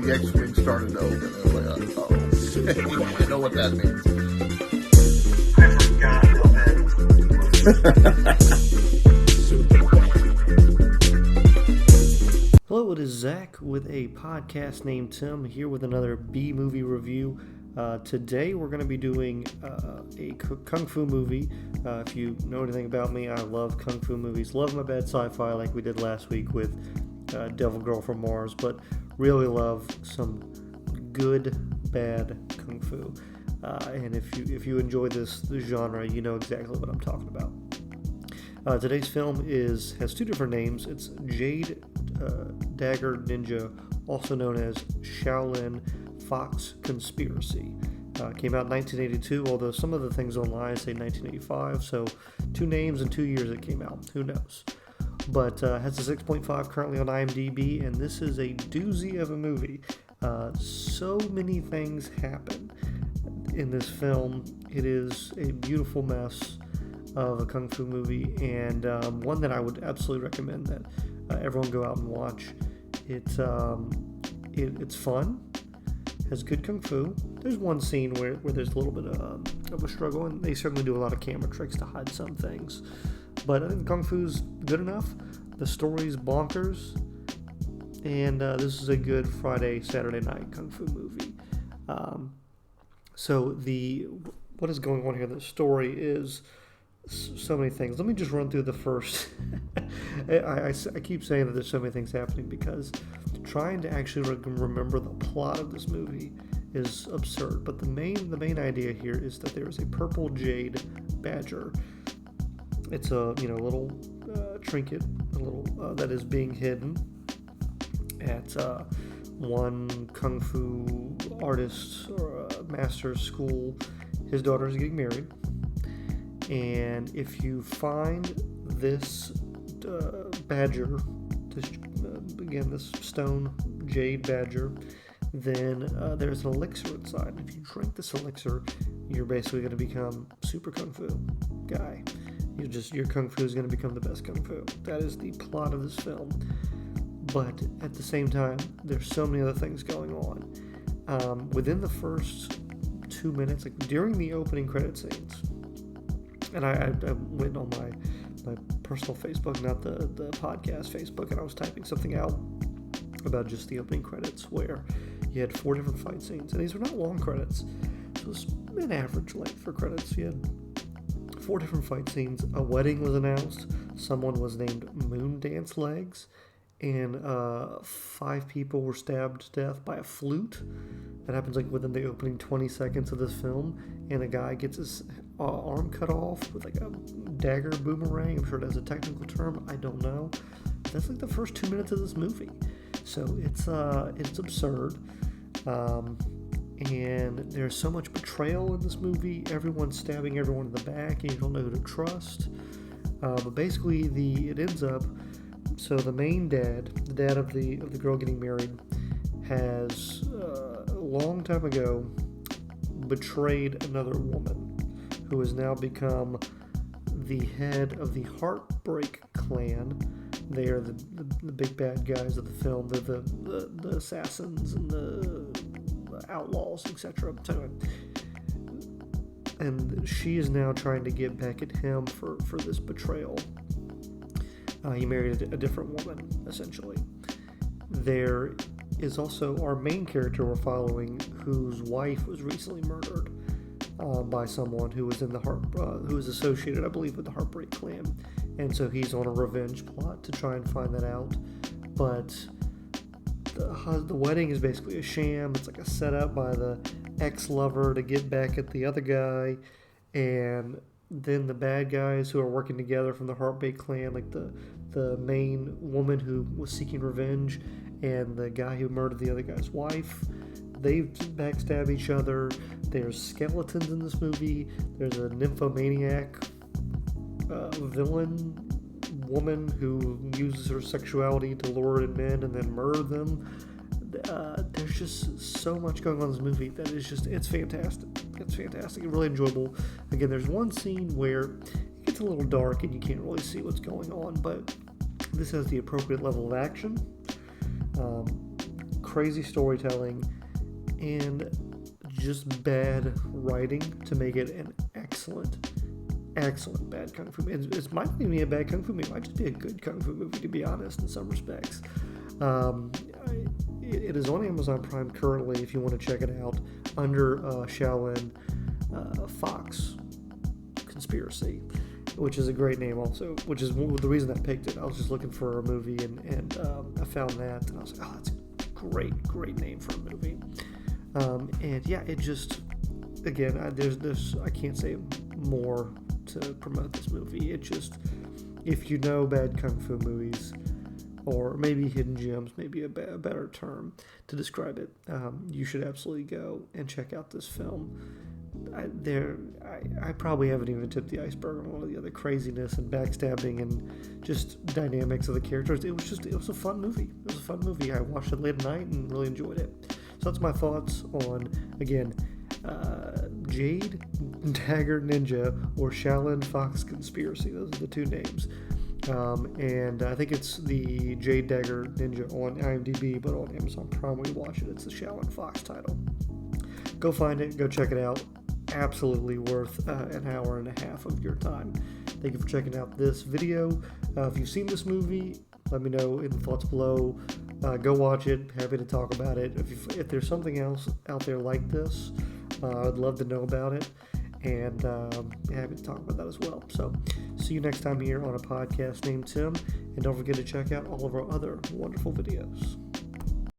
the X-Wing started to open. I was like, oh, I know what that means. I forgot how bad. Hello, it is Zach with a podcast named Tim, here with another B-movie review. Today we're going to be doing a Kung Fu movie. If you know anything about me, I love Kung Fu movies. Love my bad sci-fi like we did last week with Devil Girl from Mars, but really love some good, bad Kung Fu. And if you enjoy this genre, you know exactly what I'm talking about. Today's film has two different names. It's Jade Dagger Ninja, also known as Shaolin Fox Conspiracy. Came out in 1982, although some of the things online say 1985, so two names and 2 years it came out. Who knows? But has a 6.5 currently on IMDb, and this is a doozy of a movie. So many things happen in this film. It is a beautiful mess of a Kung Fu movie, and one that I would absolutely recommend that everyone go out and watch. It's fun, has good Kung Fu. There's one scene where there's a little bit of a struggle, and they certainly do a lot of camera tricks to hide some things. But I think Kung Fu's good enough. The story's bonkers, and this is a good Friday, Saturday night Kung Fu movie. So what is going on here? The story is so many things. Let me just run through the first. I keep saying that there's so many things happening because trying to actually remember the plot of this movie is absurd. But the main idea here is that there is a Purple Jade Badger. It's a little trinket, that is being hidden at one Kung Fu artist or master's school. His daughter is getting married. And if you find this badger, this stone jade badger, then there's an elixir inside. And if you drink this elixir, you're basically going to become super Kung Fu guy. Your Kung Fu is going to become the best Kung Fu. That is the plot of this film. But at the same time, there's so many other things going on. Within the first 2 minutes, like during the opening credit scenes, and I went on my personal Facebook, not the podcast Facebook, and I was typing something out about just the opening credits where you had 4 different fight scenes. And these were not long credits. It was an average length for credits. You had 4 different fight scenes. A wedding was announced. Someone was named Moon Dance Legs. And 5 people were stabbed to death by a flute. That happens like within the opening 20 seconds of this film. And a guy gets his arm cut off with like a dagger boomerang. I'm sure that's a technical term. I don't know. That's like the first 2 minutes of this movie. So it's absurd. And there's so much betrayal in this movie. Everyone's stabbing everyone in the back, and you don't know who to trust. But basically, it ends up. So the main dad, the dad of the girl getting married, has a long time ago betrayed another woman, who has now become the head of the Heartbreak Clan. They are the big bad guys of the film. They're the assassins and the outlaws, etc. And she is now trying to get back at him for this betrayal. He married a different woman, essentially. There is also our main character we're following, whose wife was recently murdered by someone who was who was associated, I believe, with the Heartbreak Clan. And so he's on a revenge plot to try and find that out. But the wedding is basically a sham. It's like a setup by the ex-lover to get back at the other guy. And then the bad guys who are working together from the Heartbreak Clan, like the main woman who was seeking revenge and the guy who murdered the other guy's wife, they backstab each other. There's skeletons in this movie. There's a nymphomaniac villain woman who uses her sexuality to lure in men and then murder them. There's just so much going on in this movie that is it's fantastic. It's fantastic and really enjoyable. Again, there's one scene where it gets a little dark and you can't really see what's going on, but this has the appropriate level of action. crazy storytelling and just bad writing to make it an excellent bad kung fu movie. It might not even be a bad kung fu movie. It might just be a good kung fu movie, to be honest, in some respects. It is on Amazon Prime currently if you want to check it out under Shaolin Fox Conspiracy, which is a great name also, which is the reason I picked it. I was just looking for a movie and I found that, and I was like, oh, that's a great name for a movie. And yeah, it just, again, I can't say more to promote this movie. It just, if you know bad kung fu movies, or maybe hidden gems, maybe a better term to describe it, you should absolutely go and check out this film. I probably haven't even tipped the iceberg on all of the other craziness and backstabbing and just dynamics of the characters. It was a fun movie. It was a fun movie. I watched it late at night and really enjoyed it. So that's my thoughts on, again, Jade Dagger Ninja or Shaolin Fox Conspiracy. Those are the two names. And I think it's the Jade Dagger Ninja on IMDb, but on Amazon Prime when you watch it, it's the Shaolin Fox title. Go find it, go check it out. Absolutely worth an hour and a half of your time. Thank you for checking out this video. If you've seen this movie, let me know in the thoughts below. Go watch it. Happy to talk about it. If there's something else out there like this, I'd love to know about it. And happy to talk about that as well. So see you next time here on a podcast named Tim. And don't forget to check out all of our other wonderful videos.